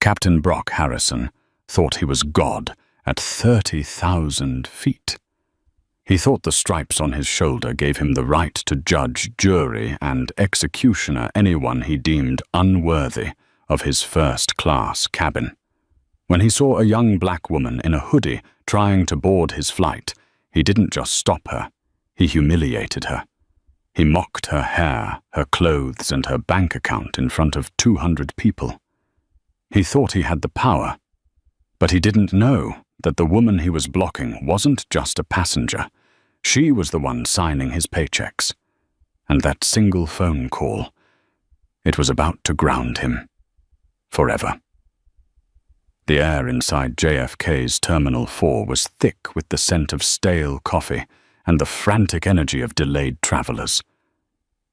Captain Brock Harrison thought he was God at 30,000 feet. He thought the stripes on his shoulder gave him the right to judge, jury, and executioner anyone he deemed unworthy of his first-class cabin. When he saw a young black woman in a hoodie trying to board his flight, he didn't just stop her, he humiliated her. He mocked her hair, her clothes, and her bank account in front of 200 people. He thought he had the power, but he didn't know that the woman he was blocking wasn't just a passenger. She was the one signing his paychecks. And that single phone call, it was about to ground him. Forever. The air inside JFK's Terminal 4 was thick with the scent of stale coffee and the frantic energy of delayed travelers.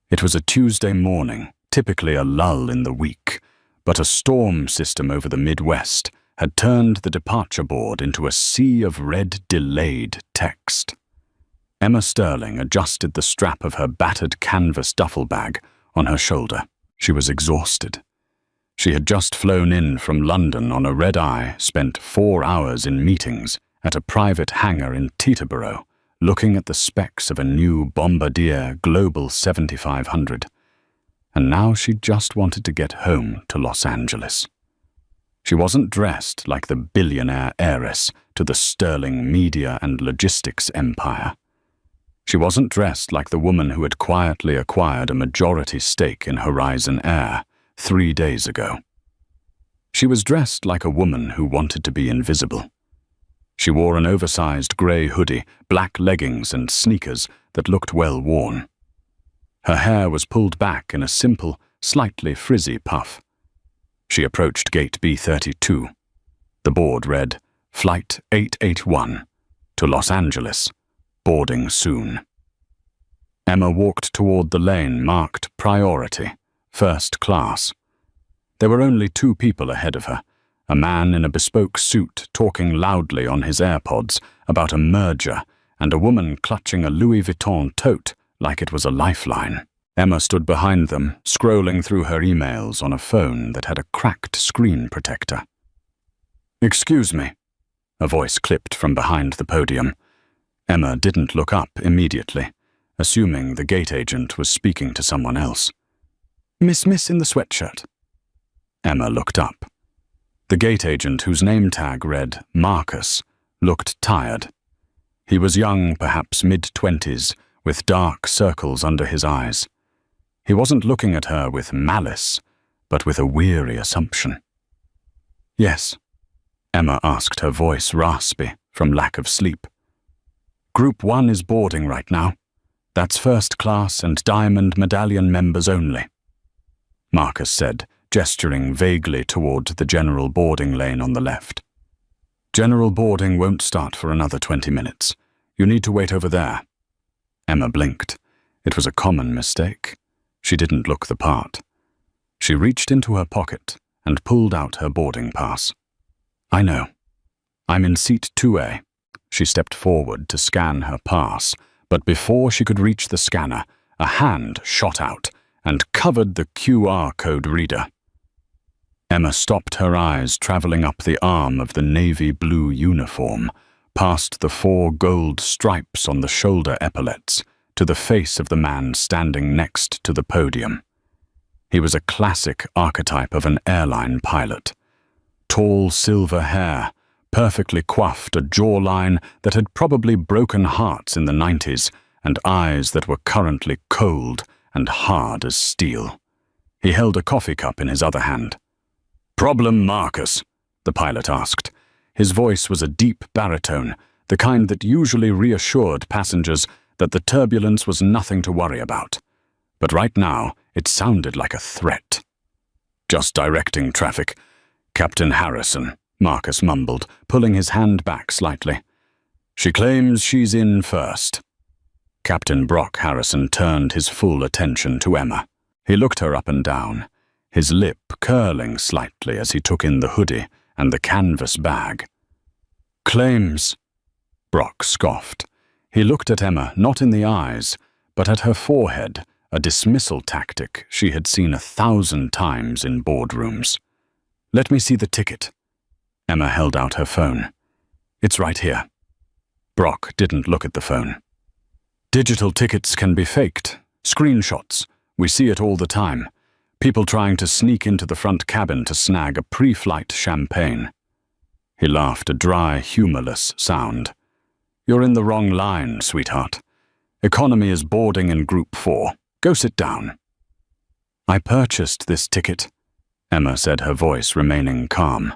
It was a Tuesday morning, typically a lull in the week, but a storm system over the Midwest had turned the departure board into a sea of red delayed text. Emma Sterling adjusted the strap of her battered canvas duffel bag on her shoulder. She was exhausted. She had just flown in from London on a red-eye, spent 4 hours in meetings at a private hangar in Teterboro, looking at the specs of a new Bombardier Global 7500. And now she just wanted to get home to Los Angeles. She wasn't dressed like the billionaire heiress to the sterling media and logistics empire. She wasn't dressed like the woman who had quietly acquired a majority stake in Horizon Air 3 days ago. She was dressed like a woman who wanted to be invisible. She wore an oversized grey hoodie, black leggings, and sneakers that looked well worn. Her hair was pulled back in a simple, slightly frizzy puff. She approached gate B32. The board read, Flight 881 to Los Angeles, boarding soon. Emma walked toward the lane marked Priority, First Class. There were only 2 people ahead of her, a man in a bespoke suit talking loudly on his AirPods about a merger and a woman clutching a Louis Vuitton tote like it was a lifeline. Emma stood behind them, scrolling through her emails on a phone that had a cracked screen protector. "Excuse me," a voice clipped from behind the podium. Emma didn't look up immediately, assuming the gate agent was speaking to someone else. Miss in the sweatshirt." Emma looked up. The gate agent, whose name tag read Marcus, looked tired. He was young, perhaps mid-20s, with dark circles under his eyes. He wasn't looking at her with malice, but with a weary assumption. "Yes," Emma asked, her voice raspy from lack of sleep. "Group 1 is boarding right now. That's first class and Diamond Medallion members only," Marcus said, gesturing vaguely toward the general boarding lane on the left. "General boarding won't start for another 20 minutes. You need to wait over there." Emma blinked. It was a common mistake. She didn't look the part. She reached into her pocket and pulled out her boarding pass. "I know. I'm in seat 2A. She stepped forward to scan her pass, but before she could reach the scanner, a hand shot out and covered the QR code reader. Emma stopped, her eyes traveling up the arm of the navy blue uniform, past the 4 gold stripes on the shoulder epaulets, to the face of the man standing next to the podium. He was a classic archetype of an airline pilot. Tall silver hair, perfectly coiffed, a jawline that had probably broken hearts in the 90s, and eyes that were currently cold and hard as steel. He held a coffee cup in his other hand. "Problem, Marcus?" the pilot asked. His voice was a deep baritone, the kind that usually reassured passengers that the turbulence was nothing to worry about. But right now, it sounded like a threat. "Just directing traffic. Captain Harrison," Marcus mumbled, pulling his hand back slightly. "She claims she's in first." Captain Brock Harrison turned his full attention to Emma. He looked her up and down, his lip curling slightly as he took in the hoodie and the canvas bag. "Claims," Brock scoffed. He looked at Emma, not in the eyes, but at her forehead, a dismissal tactic she had seen 1,000 times in boardrooms. Let me see the ticket. Emma held out her phone. It's right here. Brock didn't look at the phone. Digital tickets can be faked. Screenshots. We see it all the time. People trying to sneak into the front cabin to snag a pre-flight champagne. He laughed, a dry, humorless sound. You're in the wrong line, sweetheart. Economy is boarding in Group 4. Go sit down. I purchased this ticket, Emma said, her voice remaining calm.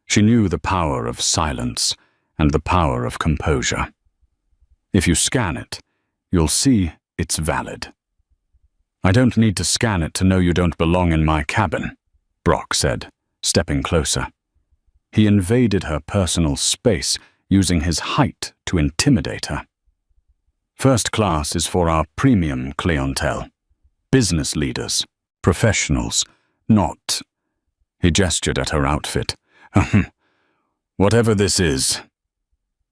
She knew the power of silence and the power of composure. If you scan it, you'll see it's valid. I don't need to scan it to know you don't belong in my cabin, Brock said, stepping closer. He invaded her personal space, using his height to intimidate her. First class is for our premium clientele. Business leaders, professionals, not... He gestured at her outfit. Whatever this is.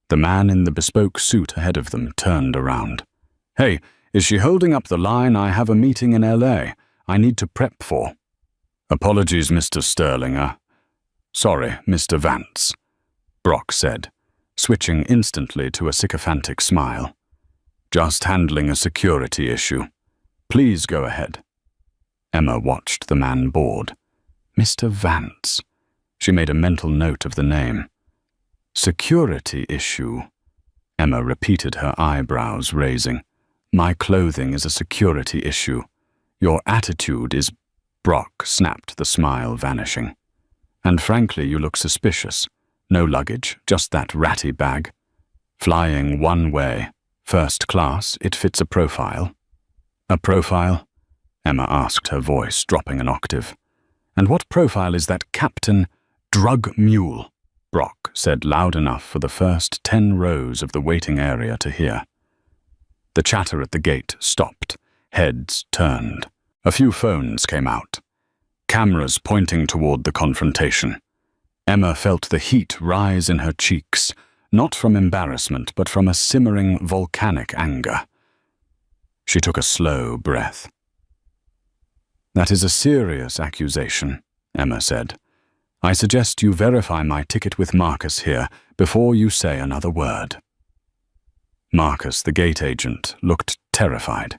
The man in the bespoke suit ahead of them turned around. Hey, is she holding up the line? I have a meeting in LA I need to prep for. Apologies, Mr. Sterling. Sorry, Mr. Vance, Brock said, switching instantly to a sycophantic smile. Just handling a security issue. Please go ahead. Emma watched the man board. Mr. Vance. She made a mental note of the name. Security issue. Emma repeated, her eyebrows raising. My clothing is a security issue. Your attitude is... Brock snapped, the smile vanishing. And frankly, you look suspicious. No luggage, just that ratty bag. Flying one way. First class, it fits a profile. A profile? Emma asked, her voice dropping an octave. And what profile is that Captain Drug Mule? Brock said loud enough for the first 10 rows of the waiting area to hear. The chatter at the gate stopped. Heads turned. A few phones came out. Cameras pointing toward the confrontation. Emma felt the heat rise in her cheeks, not from embarrassment, but from a simmering volcanic anger. She took a slow breath. That is a serious accusation, Emma said. I suggest you verify my ticket with Marcus here before you say another word. Marcus, the gate agent, looked terrified.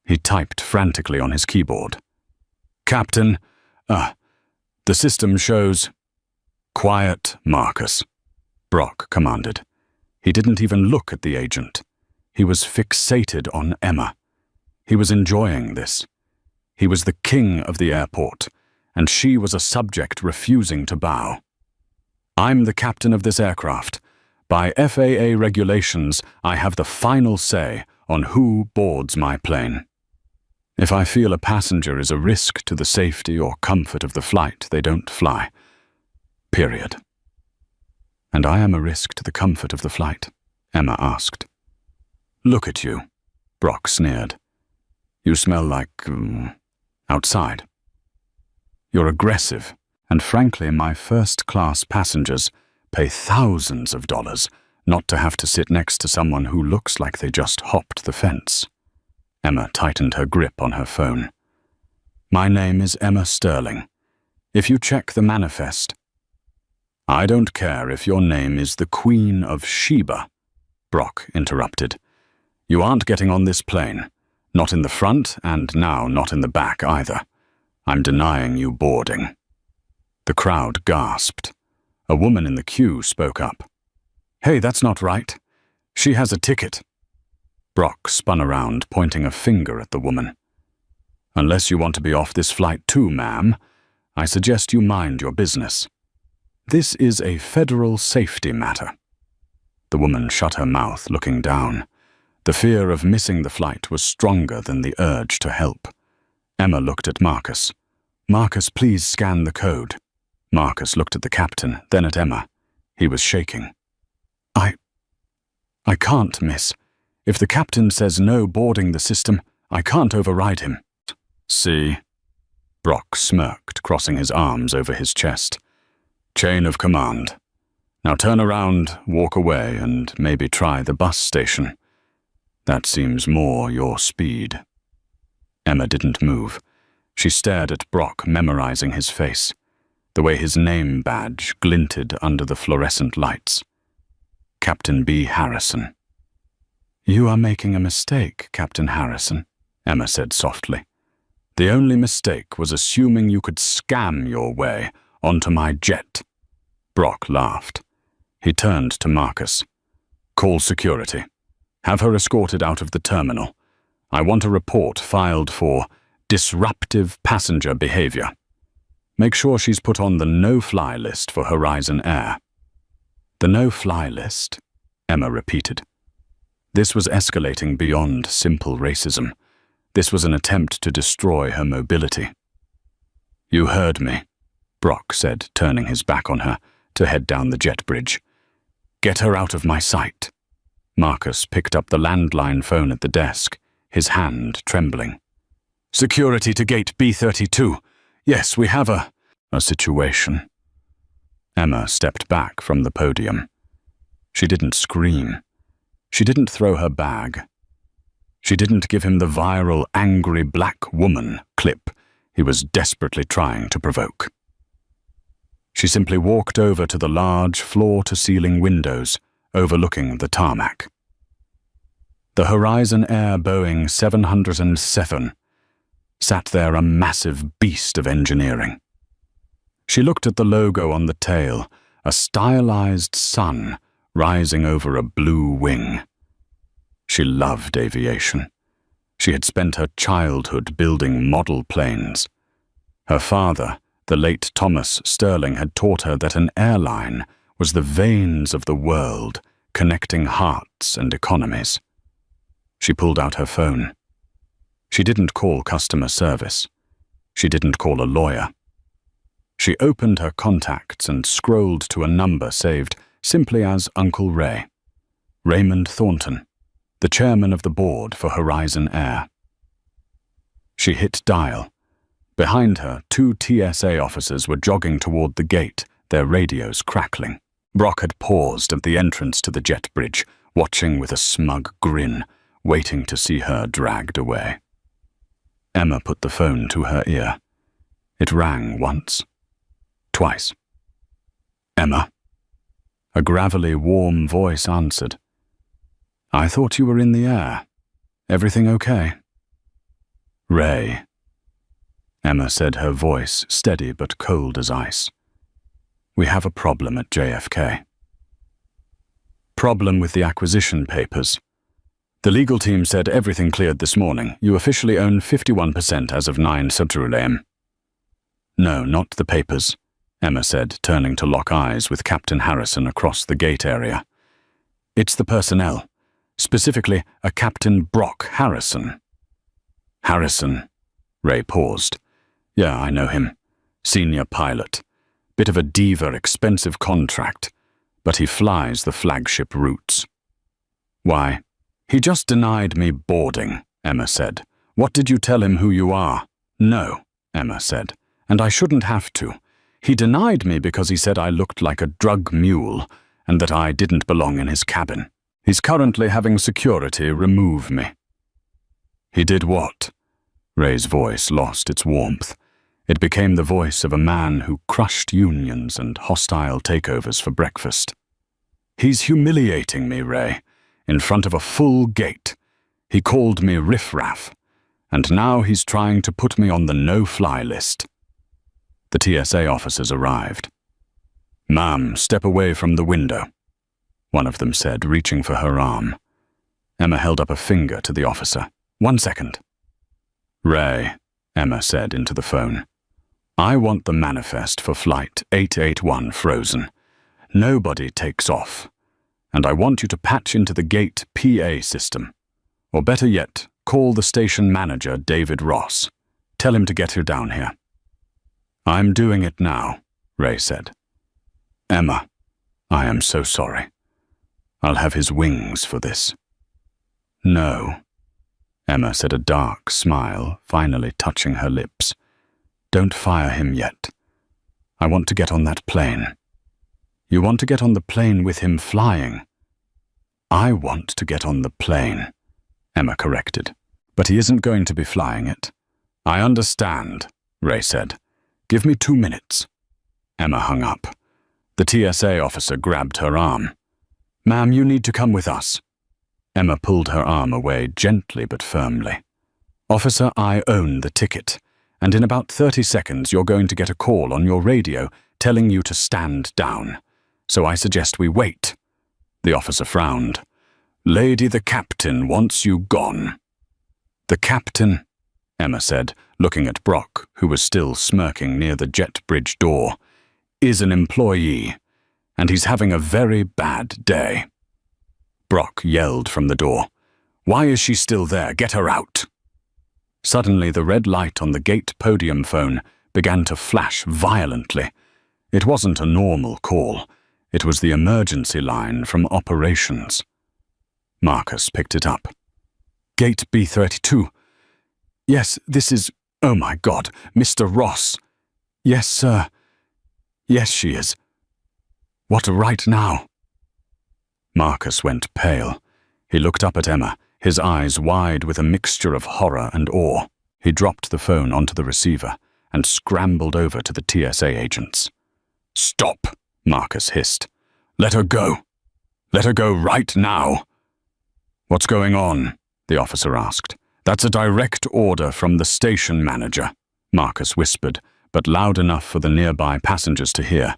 He typed frantically on his keyboard. Captain, the system shows... Quiet, Marcus, Brock commanded. He didn't even look at the agent. He was fixated on Emma. He was enjoying this. He was the king of the airport, and she was a subject refusing to bow. I'm the captain of this aircraft. By FAA regulations, I have the final say on who boards my plane. If I feel a passenger is a risk to the safety or comfort of the flight, they don't fly. Period. And I am a risk to the comfort of the flight, Emma asked. Look at you, Brock sneered. You smell like... outside. You're aggressive, and frankly, my first-class passengers pay thousands of dollars not to have to sit next to someone who looks like they just hopped the fence. Emma tightened her grip on her phone. My name is Emma Sterling. If you check the manifest... I don't care if your name is the Queen of Sheba, Brock interrupted. You aren't getting on this plane. Not in the front, and now not in the back either. I'm denying you boarding. The crowd gasped. A woman in the queue spoke up. Hey, that's not right. She has a ticket. Brock spun around, pointing a finger at the woman. Unless you want to be off this flight too, ma'am, I suggest you mind your business. This is a federal safety matter. The woman shut her mouth, looking down. The fear of missing the flight was stronger than the urge to help. Emma looked at Marcus. Marcus, please scan the code. Marcus looked at the captain, then at Emma. He was shaking. I can't, miss. If the captain says no boarding the system, I can't override him. See? Brock smirked, crossing his arms over his chest. Chain of command. Now turn around, walk away, and maybe try the bus station. That seems more your speed. Emma didn't move. She stared at Brock, memorizing his face. the way his name badge glinted under the fluorescent lights. Captain B. Harrison. "You are making a mistake, Captain Harrison," Emma said softly. "The only mistake was assuming you could scam your way onto my jet." Brock laughed. He turned to Marcus. "Call security. Have her escorted out of the terminal. I want a report filed for disruptive passenger behavior. Make sure she's put on the no-fly list for Horizon Air." "The no-fly list," Emma repeated. This was escalating beyond simple racism. This was an attempt to destroy her mobility. "You heard me," Brock said, turning his back on her to head down the jet bridge. "Get her out of my sight." Marcus picked up the landline phone at the desk, his hand trembling. "Security to gate B32. Yes, we have a situation." Emma stepped back from the podium. She didn't scream. She didn't throw her bag. She didn't give him the viral angry black woman clip he was desperately trying to provoke. She simply walked over to the large floor-to-ceiling windows overlooking the tarmac. The Horizon Air Boeing 707 sat there, a massive beast of engineering. She looked at the logo on the tail, a stylized sun rising over a blue wing. She loved aviation. She had spent her childhood building model planes. Her father, the late Thomas Sterling, had taught her that an airline was the veins of the world, connecting hearts and economies. She pulled out her phone. She didn't call customer service. She didn't call a lawyer. She opened her contacts and scrolled to a number saved simply as Uncle Ray. Raymond Thornton, the chairman of the board for Horizon Air. She hit dial. Behind her, 2 TSA officers were jogging toward the gate, their radios crackling. Brock had paused at the entrance to the jet bridge, watching with a smug grin, waiting to see her dragged away. Emma put the phone to her ear. It rang once, twice. "Emma?" A gravelly, warm voice answered. "I thought you were in the air. Everything okay?" "Ray," Emma said, her voice steady but cold as ice. "We have a problem at JFK." "Problem with the acquisition papers. The legal team said everything cleared this morning. You officially own 51% as of 9 Central AM. "No, not the papers," Emma said, turning to lock eyes with Captain Harrison across the gate area. "It's the personnel, specifically a Captain Brock Harrison." "Harrison?" Ray paused. "Yeah, I know him. Senior pilot. Bit of a diva, expensive contract, but he flies the flagship routes." "Why?" "He just denied me boarding," Emma said. "What did you tell him who you are?" "No," Emma said, "and I shouldn't have to. He denied me because he said I looked like a drug mule and that I didn't belong in his cabin. He's currently having security remove me." "He did what?" Ray's voice lost its warmth. It became the voice of a man who crushed unions and hostile takeovers for breakfast. "He's humiliating me, Ray, in front of a full gate. He called me riffraff, and now he's trying to put me on the no-fly list." The TSA officers arrived. "Ma'am, step away from the window," one of them said, reaching for her arm. Emma held up a finger to the officer. "1 second." "Ray," Emma said into the phone, "I want the manifest for Flight 881 Frozen. Nobody takes off. And I want you to patch into the gate PA system. Or better yet, call the station manager, David Ross. Tell him to get her down here." "I'm doing it now," Ray said. "Emma, I am so sorry. I'll have his wings for this." "No," Emma said, a dark smile finally touching her lips. "Don't fire him yet. I want to get on that plane." "You want to get on the plane with him flying?" "I want to get on the plane," Emma corrected. "But he isn't going to be flying it." "I understand," Ray said. "Give me 2 minutes." Emma hung up. The TSA officer grabbed her arm. "Ma'am, you need to come with us." Emma pulled her arm away gently but firmly. "Officer, I own the ticket, and in about 30 seconds you're going to get a call on your radio telling you to stand down. So I suggest we wait." The officer frowned. "Lady, the captain wants you gone." "The captain," Emma said, looking at Brock, who was still smirking near the jet bridge door, "is an employee, and he's having a very bad day." Brock yelled from the door. "Why is she still there? Get her out!" Suddenly, the red light on the gate podium phone began to flash violently. It wasn't a normal call. It was the emergency line from operations. Marcus picked it up. "Gate B32. Yes, this is... Oh my God, Mr. Ross." "Yes, sir." "Yes, she is." "What, right now?" Marcus went pale. He looked up at Emma, his eyes wide with a mixture of horror and awe. He dropped the phone onto the receiver and scrambled over to the TSA agents. "Stop," Marcus hissed. "Let her go. Let her go right now." "What's going on?" the officer asked. "That's a direct order from the station manager," Marcus whispered, but loud enough for the nearby passengers to hear.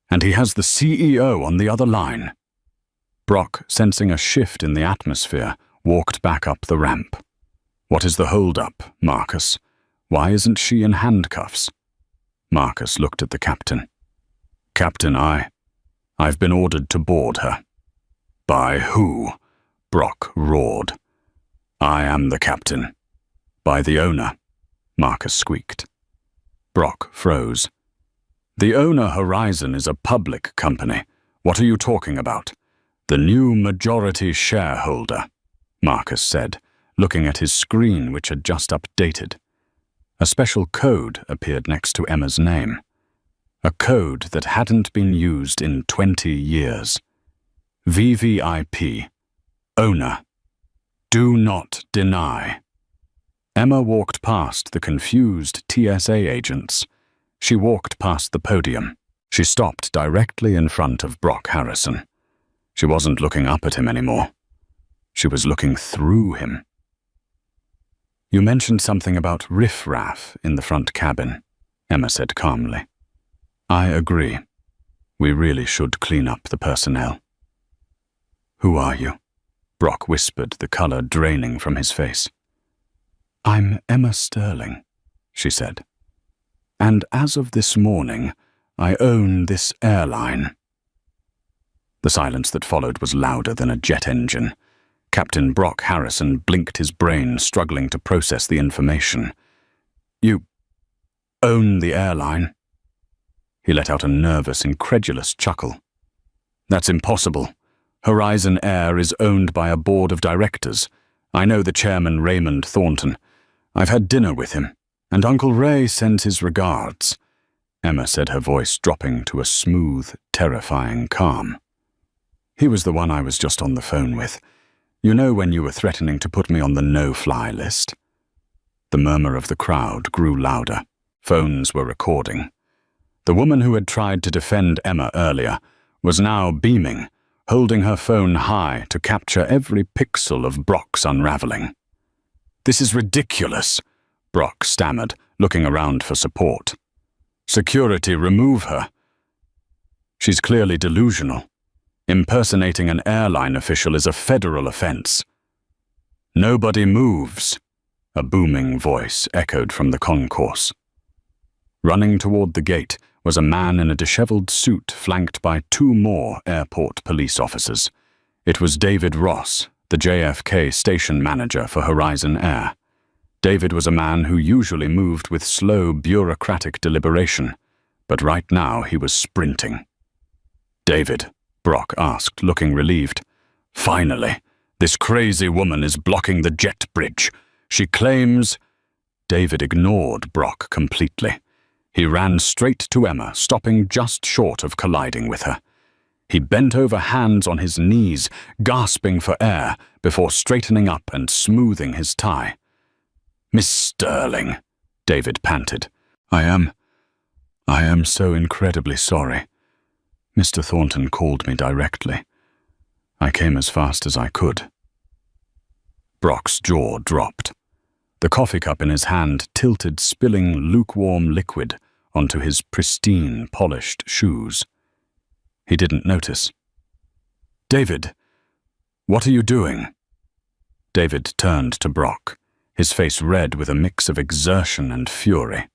"And he has the CEO on the other line." Brock, sensing a shift in the atmosphere, walked back up the ramp. "What is the hold-up, Marcus? Why isn't she in handcuffs?" Marcus looked at the captain. "Captain, I've been ordered to board her." "By who?" Brock roared. "I am the captain." "By the owner," Marcus squeaked. Brock froze. "The owner, Horizon, is a public company. What are you talking about?" "The new majority shareholder," Marcus said, looking at his screen which had just updated. A special code appeared next to Emma's name. A code that hadn't been used in 20 years. VVIP. Owner. Do not deny. Emma walked past the confused TSA agents. She walked past the podium. She stopped directly in front of Brock Harrison. She wasn't looking up at him anymore. She was looking through him. "You mentioned something about riff-raff in the front cabin," Emma said calmly. "I agree. We really should clean up the personnel." "Who are you?" Brock whispered, the color draining from his face. "I'm Emma Sterling," she said. "And as of this morning, I own this airline." The silence that followed was louder than a jet engine. Captain Brock Harrison blinked his brain, struggling to process the information. "You own the airline?" He let out a nervous, incredulous chuckle. "That's impossible. Horizon Air is owned by a board of directors. I know the chairman, Raymond Thornton. I've had dinner with him, and Uncle Ray sends his regards," Emma said, her voice dropping to a smooth, terrifying calm. "He was the one I was just on the phone with. You know, when you were threatening to put me on the no-fly list?" The murmur of the crowd grew louder. Phones were recording. The woman who had tried to defend Emma earlier was now beaming, holding her phone high to capture every pixel of Brock's unraveling. "This is ridiculous," Brock stammered, looking around for support. "Security, remove her. She's clearly delusional. Impersonating an airline official is a federal offense." "Nobody moves," a booming voice echoed from the concourse. Running toward the gate was a man in a disheveled suit flanked by 2 more airport police officers. It was David Ross, the JFK station manager for Horizon Air. David was a man who usually moved with slow, bureaucratic deliberation, but right now he was sprinting. "David," Brock asked, looking relieved. "Finally, this crazy woman is blocking the jet bridge. She claims—" David ignored Brock completely. He ran straight to Emma, stopping just short of colliding with her. He bent over, hands on his knees, gasping for air, before straightening up and smoothing his tie. "Miss Sterling," David panted. I am I am so incredibly sorry. Mr. Thornton called me directly. I came as fast as I could. Brock's jaw dropped. The coffee cup in his hand tilted, spilling lukewarm liquid onto his pristine, polished shoes. He didn't notice. David, what are you doing? David turned to Brock, his face red with a mix of exertion and fury.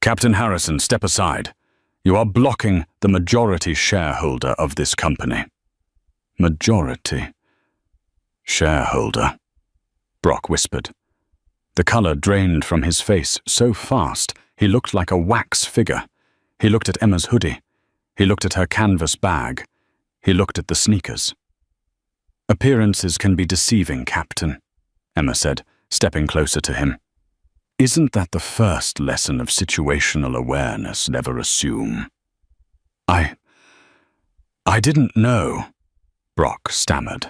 Captain Harrison, step aside. You are blocking the majority shareholder of this company. Majority shareholder, Brock whispered. The color drained from his face so fast he looked like a wax figure. He looked at Emma's hoodie. He looked at her canvas bag. He looked at the sneakers. Appearances can be deceiving, Captain, Emma said, stepping closer to him. Isn't that the first lesson of situational awareness? Never assume. I didn't know, Brock stammered.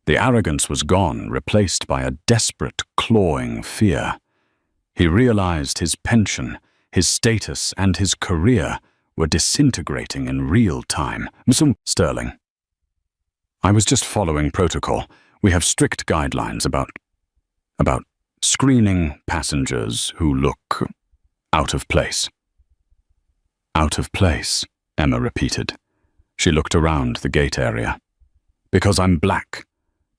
The arrogance was gone, replaced by a desperate, clawing fear. He realized his pension, his status, and his career were disintegrating in real time. Mr. Sterling. I was just following protocol. We have strict guidelines about screening passengers who look out of place. Out of place, Emma repeated. She looked around the gate area. Because I'm black,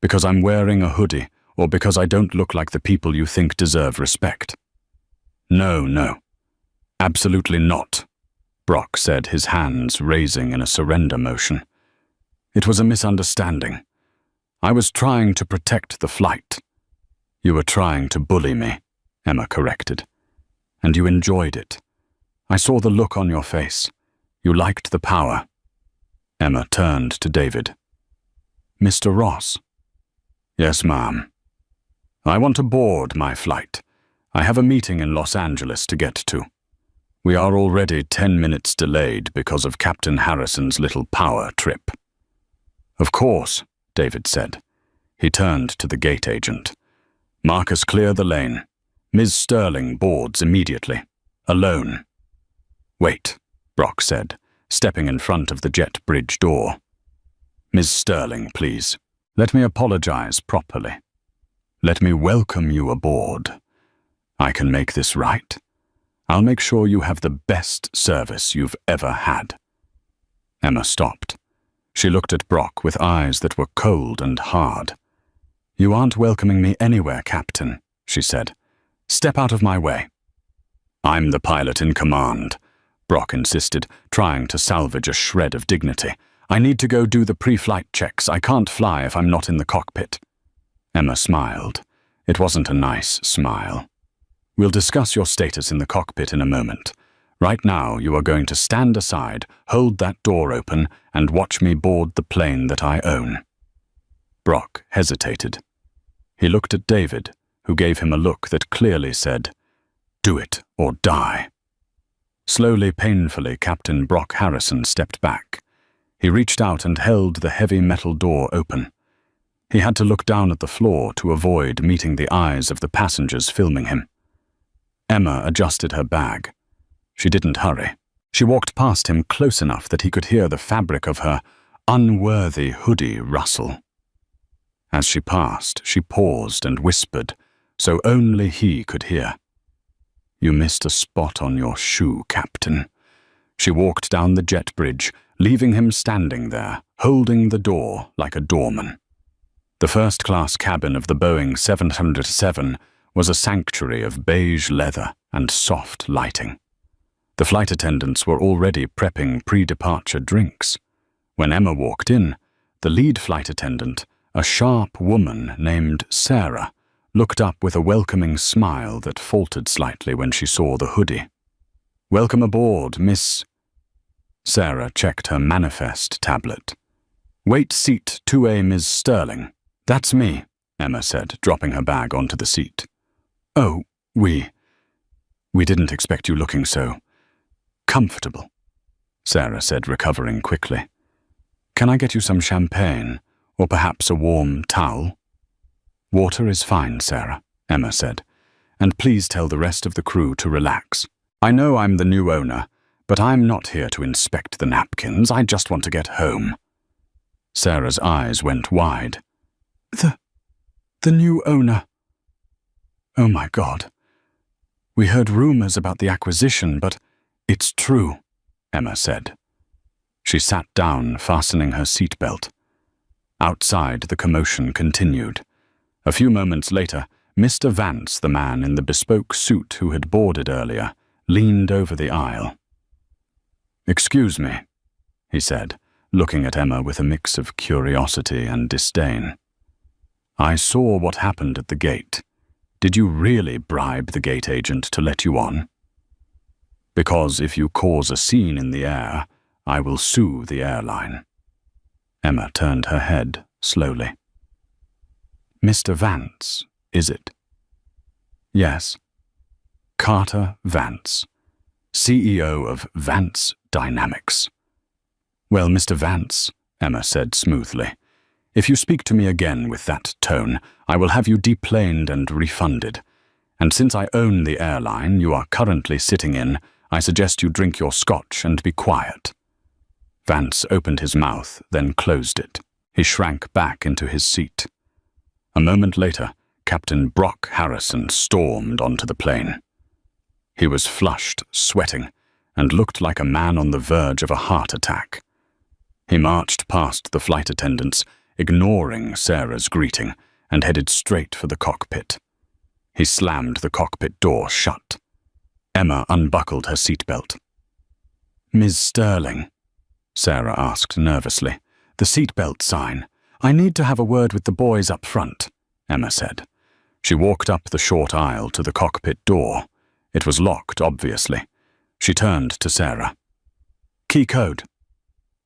because I'm wearing a hoodie, or because I don't look like the people you think deserve respect. No, absolutely not, Brock said, his hands raising in a surrender motion. It was a misunderstanding. I was trying to protect the flight. You were trying to bully me, Emma corrected. And you enjoyed it. I saw the look on your face. You liked the power. Emma turned to David. Mr. Ross. Yes, ma'am. I want to board my flight. I have a meeting in Los Angeles to get to. We are already 10 minutes delayed because of Captain Harrison's little power trip. Of course, David said. He turned to the gate agent. Marcus, clear the lane. Ms. Sterling boards immediately. Alone. Wait, Brock said, stepping in front of the jet bridge door. Ms. Sterling, please. Let me apologize properly. Let me welcome you aboard. I can make this right. I'll make sure you have the best service you've ever had. Emma stopped. She looked at Brock with eyes that were cold and hard. You aren't welcoming me anywhere, Captain, she said. Step out of my way. I'm the pilot in command, Brock insisted, trying to salvage a shred of dignity. I need to go do the pre-flight checks. I can't fly if I'm not in the cockpit. Emma smiled. It wasn't a nice smile. We'll discuss your status in the cockpit in a moment. Right now, you are going to stand aside, hold that door open, and watch me board the plane that I own. Brock hesitated. He looked at David, who gave him a look that clearly said, Do it or die. Slowly, painfully, Captain Brock Harrison stepped back. He reached out and held the heavy metal door open. He had to look down at the floor to avoid meeting the eyes of the passengers filming him. Emma adjusted her bag. She didn't hurry. She walked past him close enough that he could hear the fabric of her unworthy hoodie rustle. As she passed, she paused and whispered, so only he could hear. You missed a spot on your shoe, Captain. She walked down the jet bridge, leaving him standing there, holding the door like a doorman. The first-class cabin of the Boeing 707 was a sanctuary of beige leather and soft lighting. The flight attendants were already prepping pre-departure drinks. When Emma walked in, the lead flight attendant, a sharp woman named Sarah, looked up with a welcoming smile that faltered slightly when she saw the hoodie. Welcome aboard, Miss... Sarah checked her manifest tablet. Wait seat 2A, Ms. Sterling. That's me, Emma said, dropping her bag onto the seat. Oh, we didn't expect you looking so comfortable, Sarah said, recovering quickly. Can I get you some champagne, or perhaps a warm towel? Water is fine, Sarah, Emma said, and please tell the rest of the crew to relax. I know I'm the new owner, but I'm not here to inspect the napkins. I just want to get home. Sarah's eyes went wide. The new owner. Oh my God. We heard rumors about the acquisition, but it's true, Emma said. She sat down, fastening her seatbelt. Outside, the commotion continued. A few moments later, Mr. Vance, the man in the bespoke suit who had boarded earlier, leaned over the aisle. "Excuse me," he said, looking at Emma with a mix of curiosity and disdain. "I saw what happened at the gate. Did you really bribe the gate agent to let you on? Because if you cause a scene in the air, I will sue the airline." Emma turned her head slowly. "Mr. Vance, is it?" "Yes. Carter Vance, CEO of Vance Dynamics." "Well, Mr. Vance," Emma said smoothly, "if you speak to me again with that tone, I will have you deplaned and refunded. And since I own the airline you are currently sitting in, I suggest you drink your scotch and be quiet." Vance opened his mouth, then closed it. He shrank back into his seat. A moment later, Captain Brock Harrison stormed onto the plane. He was flushed, sweating, and looked like a man on the verge of a heart attack. He marched past the flight attendants, ignoring Sarah's greeting, and headed straight for the cockpit. He slammed the cockpit door shut. Emma unbuckled her seatbelt. "Ms. Sterling," Sarah asked nervously, "the seatbelt sign. I need to have a word with the boys up front," Emma said. She walked up the short aisle to the cockpit door. It was locked, obviously. She turned to Sarah. "Key code."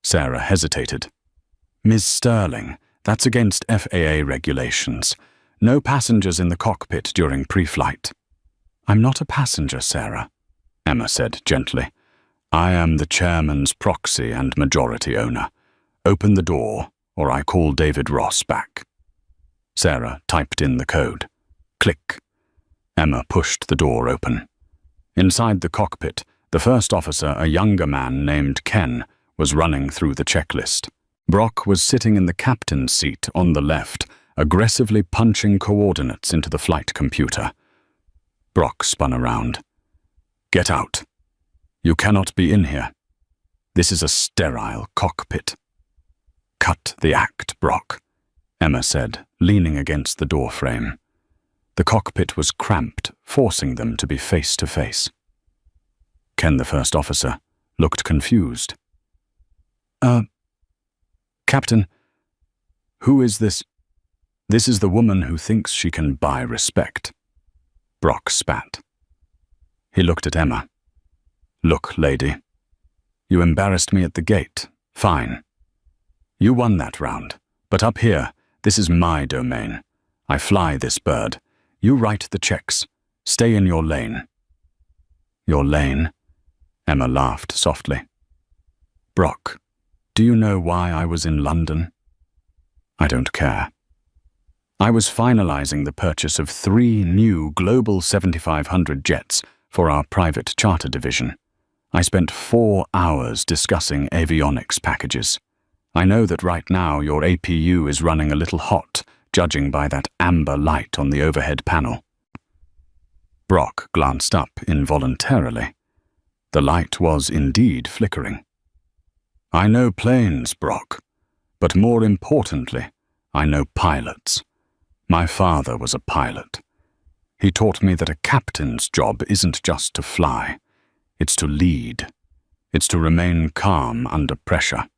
Sarah hesitated. "Ms. Sterling, that's against FAA regulations. No passengers in the cockpit during pre-flight." "I'm not a passenger, Sarah," Emma said gently. "I am the chairman's proxy and majority owner. Open the door, or I call David Ross back." Sarah typed in the code. Click. Emma pushed the door open. Inside the cockpit, the first officer, a younger man named Ken, was running through the checklist. Brock was sitting in the captain's seat on the left, aggressively punching coordinates into the flight computer. Brock spun around. "Get out. You cannot be in here. This is a sterile cockpit." "Cut the act, Brock," Emma said, leaning against the doorframe. The cockpit was cramped, forcing them to be face to face. Ken, the first officer, looked confused. Captain, who is this?" "This is the woman who thinks she can buy respect." Brock spat. He looked at Emma. "Look, lady, you embarrassed me at the gate. Fine. You won that round. But up here, this is my domain. I fly this bird. You write the checks. Stay in your lane." "Your lane?" Emma laughed softly. "Brock, do you know why I was in London?" "I don't care." "I was finalizing the purchase of 3 new Global 7500 jets for our private charter division. I spent 4 hours discussing avionics packages. I know that right now your APU is running a little hot, judging by that amber light on the overhead panel." Brock glanced up involuntarily. The light was indeed flickering. "I know planes, Brock, but more importantly, I know pilots. My father was a pilot. He taught me that a captain's job isn't just to fly. It's to lead. It's to remain calm under pressure.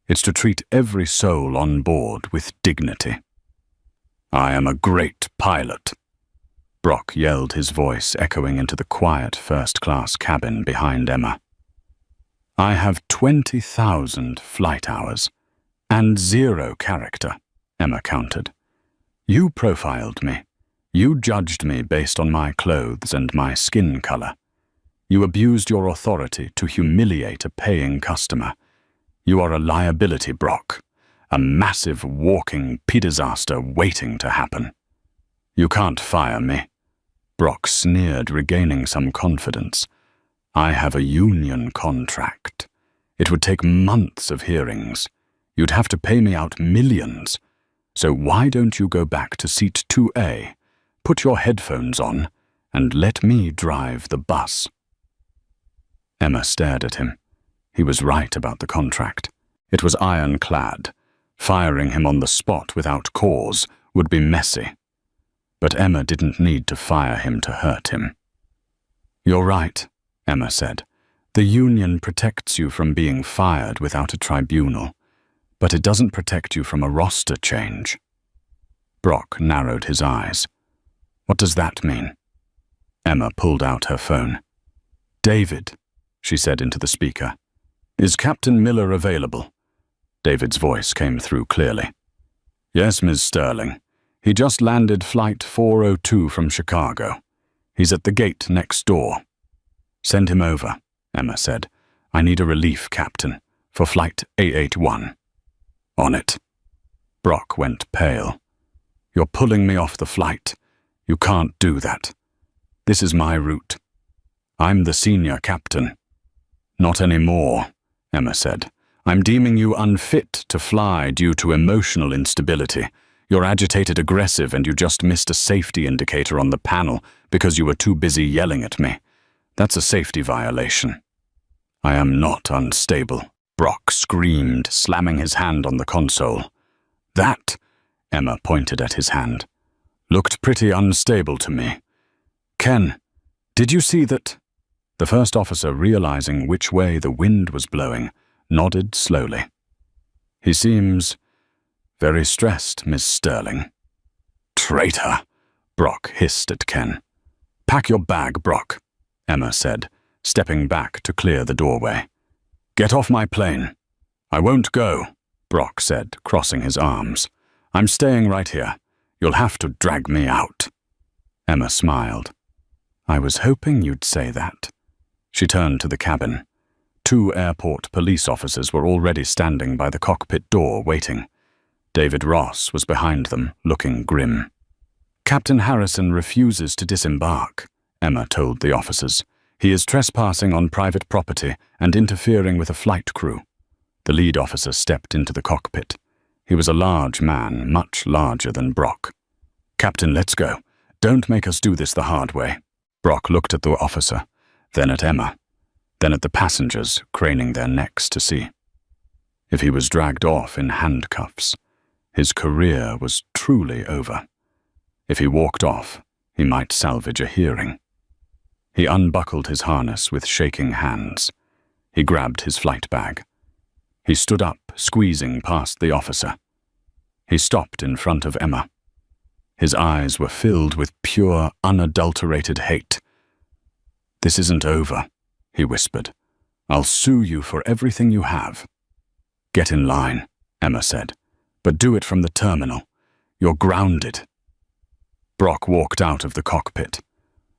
It's to treat every soul on board with dignity." "I am a great pilot," Brock yelled, his voice echoing into the quiet first-class cabin behind Emma. "I have 20,000 flight hours, and 0 character," Emma countered. "You profiled me. You judged me based on my clothes and my skin color. You abused your authority to humiliate a paying customer. You are a liability, Brock, a massive walking disaster waiting to happen. You can't fire me." Brock sneered, regaining some confidence. I have a union contract. It would take months of hearings. You'd have to pay me out millions. So why don't you go back to seat 2A, put your headphones on, and let me drive the bus?" Emma stared at him. He was right about the contract. It was ironclad. Firing him on the spot without cause would be messy. But Emma didn't need to fire him to hurt him. "You're right," Emma said. "The union protects you from being fired without a tribunal, but it doesn't protect you from a roster change." Brock narrowed his eyes. "What does that mean?" Emma pulled out her phone. "David," she said into the speaker. "Is Captain Miller available?" David's voice came through clearly. "Yes, Ms. Sterling. He just landed Flight 402 from Chicago. He's at the gate next door." "Send him over," Emma said. "I need a relief captain for Flight A81. "On it." Brock went pale. "You're pulling me off the flight. You can't do that. This is my route. I'm the senior captain." "Not anymore," Emma said. "I'm deeming you unfit to fly due to emotional instability. You're agitated aggressive and you just missed a safety indicator on the panel because you were too busy yelling at me. That's a safety violation." "I am not unstable," Brock screamed, slamming his hand on the console. "That," Emma pointed at his hand, "looked pretty unstable to me. Ken, did you see that?" The first officer, realizing which way the wind was blowing, nodded slowly. "He seems very stressed, Miss Sterling." "Traitor," Brock hissed at Ken. "Pack your bag, Brock," Emma said, stepping back to clear the doorway. "Get off my plane." "I won't go," Brock said, crossing his arms. "I'm staying right here. You'll have to drag me out." Emma smiled. "I was hoping you'd say that." She turned to the cabin. 2 airport police officers were already standing by the cockpit door waiting. David Ross was behind them, looking grim. "Captain Harrison refuses to disembark," Emma told the officers. "He is trespassing on private property and interfering with a flight crew." The lead officer stepped into the cockpit. He was a large man, much larger than Brock. "Captain, let's go. Don't make us do this the hard way." Brock looked at the officer, then at Emma, then at the passengers, craning their necks to see. If he was dragged off in handcuffs, his career was truly over. If he walked off, he might salvage a hearing. He unbuckled his harness with shaking hands. He grabbed his flight bag. He stood up, squeezing past the officer. He stopped in front of Emma. His eyes were filled with pure, unadulterated hate. "This isn't over," he whispered. "I'll sue you for everything you have." "Get in line," Emma said, "but do it from the terminal. You're grounded." Brock walked out of the cockpit.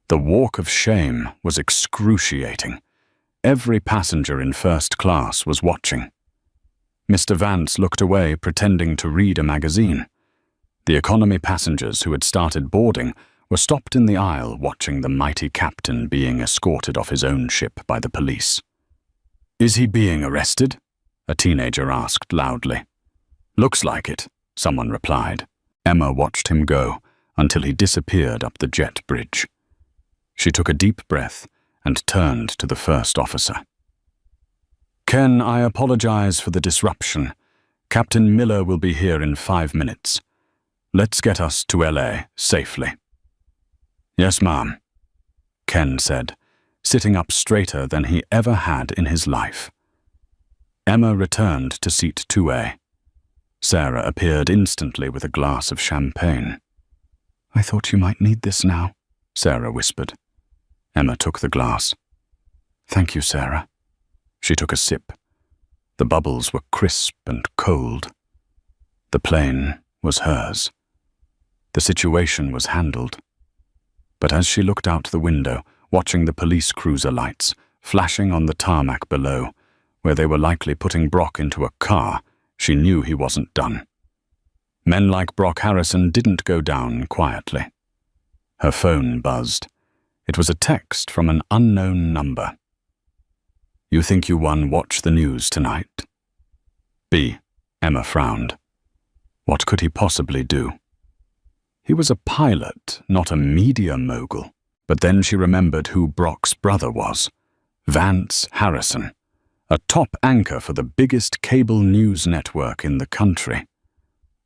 The walk of shame was excruciating. Every passenger in first class was watching. Mr. Vance looked away, pretending to read a magazine. The economy passengers who had started boarding were stopped in the aisle watching the mighty captain being escorted off his own ship by the police. "Is he being arrested?" a teenager asked loudly. "Looks like it," someone replied. Emma watched him go until he disappeared up the jet bridge. She took a deep breath and turned to the first officer. "Ken, I apologize for the disruption. Captain Miller will be here in 5 minutes. Let's get us to LA safely." "Yes, ma'am," Ken said, sitting up straighter than he ever had in his life. Emma returned to seat 2A. Sarah appeared instantly with a glass of champagne. "I thought you might need this now," Sarah whispered. Emma took the glass. "Thank you, Sarah." She took a sip. The bubbles were crisp and cold. The plane was hers. The situation was handled. But as she looked out the window, watching the police cruiser lights flashing on the tarmac below, where they were likely putting Brock into a car, she knew he wasn't done. Men like Brock Harrison didn't go down quietly. Her phone buzzed. It was a text from an unknown number. You think you won Watch the News tonight? B. Emma frowned. What could he possibly do? He was a pilot, not a media mogul. But then she remembered who Brock's brother was. Vance Harrison, a top anchor for the biggest cable news network in the country.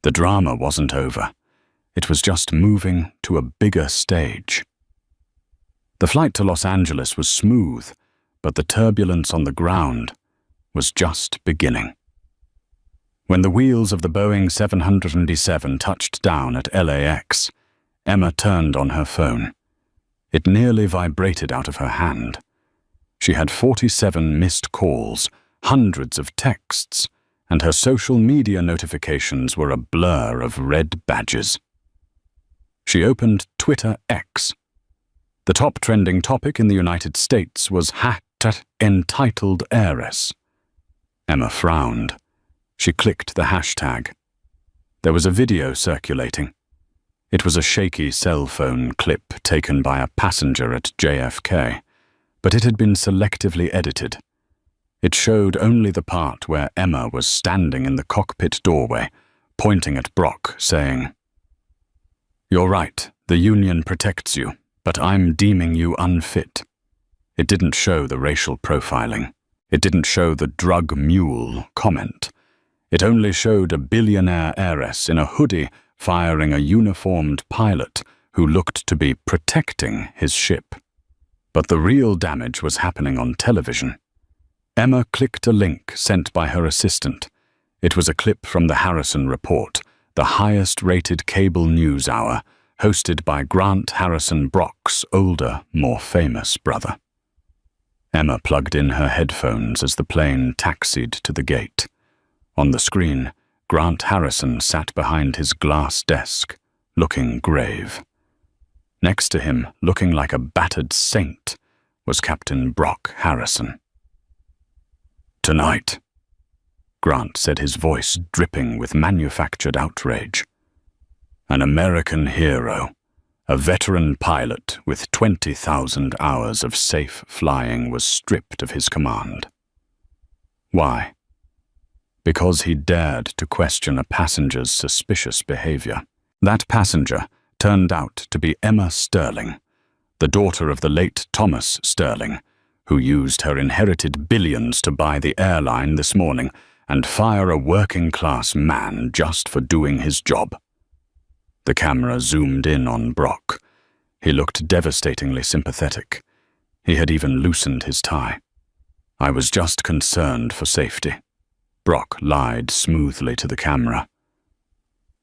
The drama wasn't over. It was just moving to a bigger stage. The flight to Los Angeles was smooth, but the turbulence on the ground was just beginning. When the wheels of the Boeing 707 touched down at LAX, Emma turned on her phone. It nearly vibrated out of her hand. She had 47 missed calls, hundreds of texts, and her social media notifications were a blur of red badges. She opened Twitter X. The top trending topic in the United States was entitled heiress. Emma frowned. She clicked the hashtag. There was a video circulating. It was a shaky cell phone clip taken by a passenger at JFK, but it had been selectively edited. It showed only the part where Emma was standing in the cockpit doorway, pointing at Brock, saying, "You're right, the union protects you, but I'm deeming you unfit." It didn't show the racial profiling. It didn't show the drug mule comment. It only showed a billionaire heiress in a hoodie firing a uniformed pilot who looked to be protecting his ship. But the real damage was happening on television. Emma clicked a link sent by her assistant. It was a clip from the Harrison Report, the highest-rated cable news hour, hosted by Grant Harrison Brock's older, more famous brother. Emma plugged in her headphones as the plane taxied to the gate. On the screen, Grant Harrison sat behind his glass desk, looking grave. Next to him, looking like a battered saint, was Captain Brock Harrison. "Tonight," Grant said, his voice dripping with manufactured outrage. "An American hero, a veteran pilot with 20,000 hours of safe flying, was stripped of his command. Why? Because he dared to question a passenger's suspicious behavior. That passenger turned out to be Emma Sterling, the daughter of the late Thomas Sterling, who used her inherited billions to buy the Airline this morning and fire a working-class man just for doing his job." The camera zoomed in on Brock. He looked devastatingly sympathetic. He had even loosened his tie. "I was just concerned for safety," Brock lied smoothly to the camera.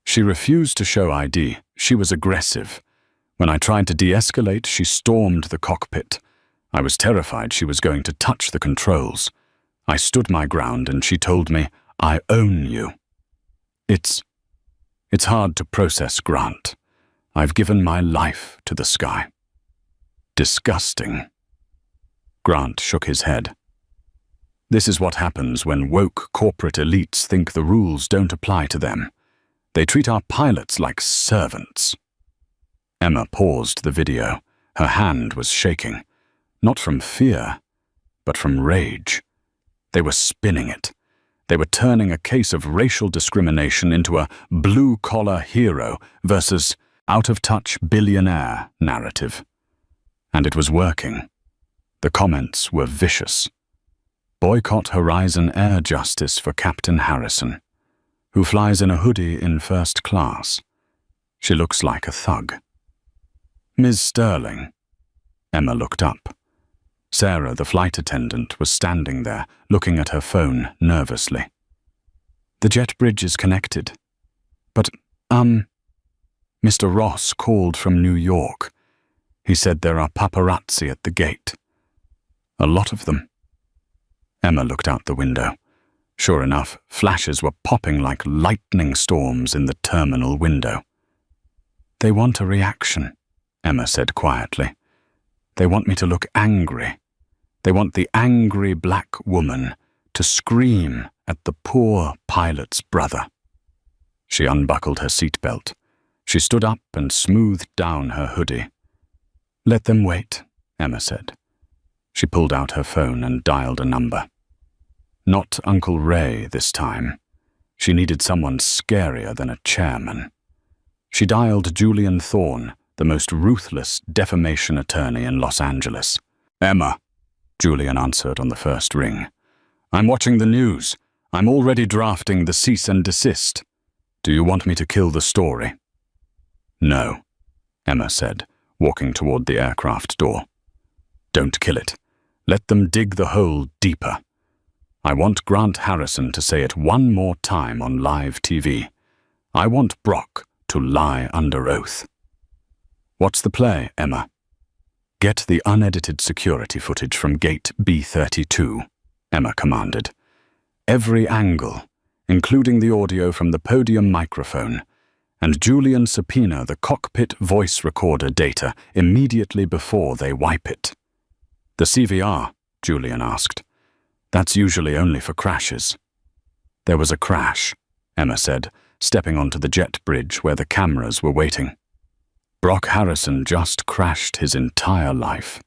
"She refused to show ID. She was aggressive. When I tried to de-escalate, she stormed the cockpit. I was terrified she was going to touch the controls. I stood my ground and she told me, 'I own you.' It's hard to process, Grant. I've given my life to the sky." "Disgusting." Grant shook his head. "This is what happens when woke corporate elites think the rules don't apply to them. They treat our pilots like servants." Emma paused the video. Her hand was shaking, not from fear, but from rage. They were spinning it. They were turning a case of racial discrimination into a blue-collar hero versus out-of-touch billionaire narrative. And it was working. The comments were vicious. "Boycott Horizon Air Justice for Captain Harrison, who flies in a hoodie in first class. She looks like a thug." "Ms. Sterling." Emma looked up. Sarah, the flight attendant, was standing there, looking at her phone nervously. "The jet bridge is connected. But, Mr. Ross called from New York. He said there are paparazzi at the gate. A lot of them." Emma looked out the window. Sure enough, flashes were popping like lightning storms in the terminal window. "They want a reaction," Emma said quietly. "They want me to look angry. They want the angry black woman to scream at the poor pilot's brother." She unbuckled her seatbelt. She stood up and smoothed down her hoodie. "Let them wait," Emma said. She pulled out her phone and dialed a number. Not Uncle Ray this time. She needed someone scarier than a chairman. She dialed Julian Thorne, the most ruthless defamation attorney in Los Angeles. "Emma," Julian answered on the first ring. "I'm watching the news. I'm already drafting the cease and desist. Do you want me to kill the story?" "No," Emma said, walking toward the aircraft door. "Don't kill it. Let them dig the hole deeper. I want Grant Harrison to say it one more time on live TV. I want Brock to lie under oath." "What's the play, Emma?" "Get the unedited security footage from gate B32, Emma commanded. "Every angle, including the audio from the podium microphone, and Julian subpoena the cockpit voice recorder data immediately before they wipe it." "The CVR?" Julian asked. "That's usually only for crashes." "There was a crash," Emma said, stepping onto the jet bridge where the cameras were waiting. Brock Harrison just crashed his entire life.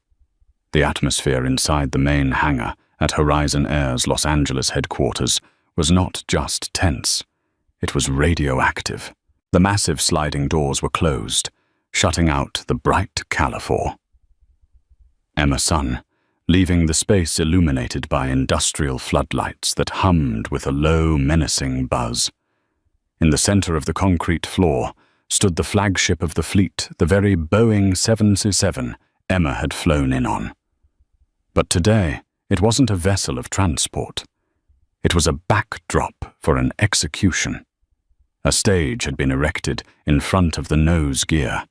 The atmosphere inside the main hangar at Horizon Air's Los Angeles headquarters was not just tense. It was radioactive. The massive sliding doors were closed, shutting out the bright Califor. Emma Sun, leaving the space illuminated by industrial floodlights that hummed with a low, menacing buzz. In the center of the concrete floor stood the flagship of the fleet, the very Boeing 737 Emma had flown in on. But today, it wasn't a vessel of transport. It was a backdrop for an execution. A stage had been erected in front of the nose gear.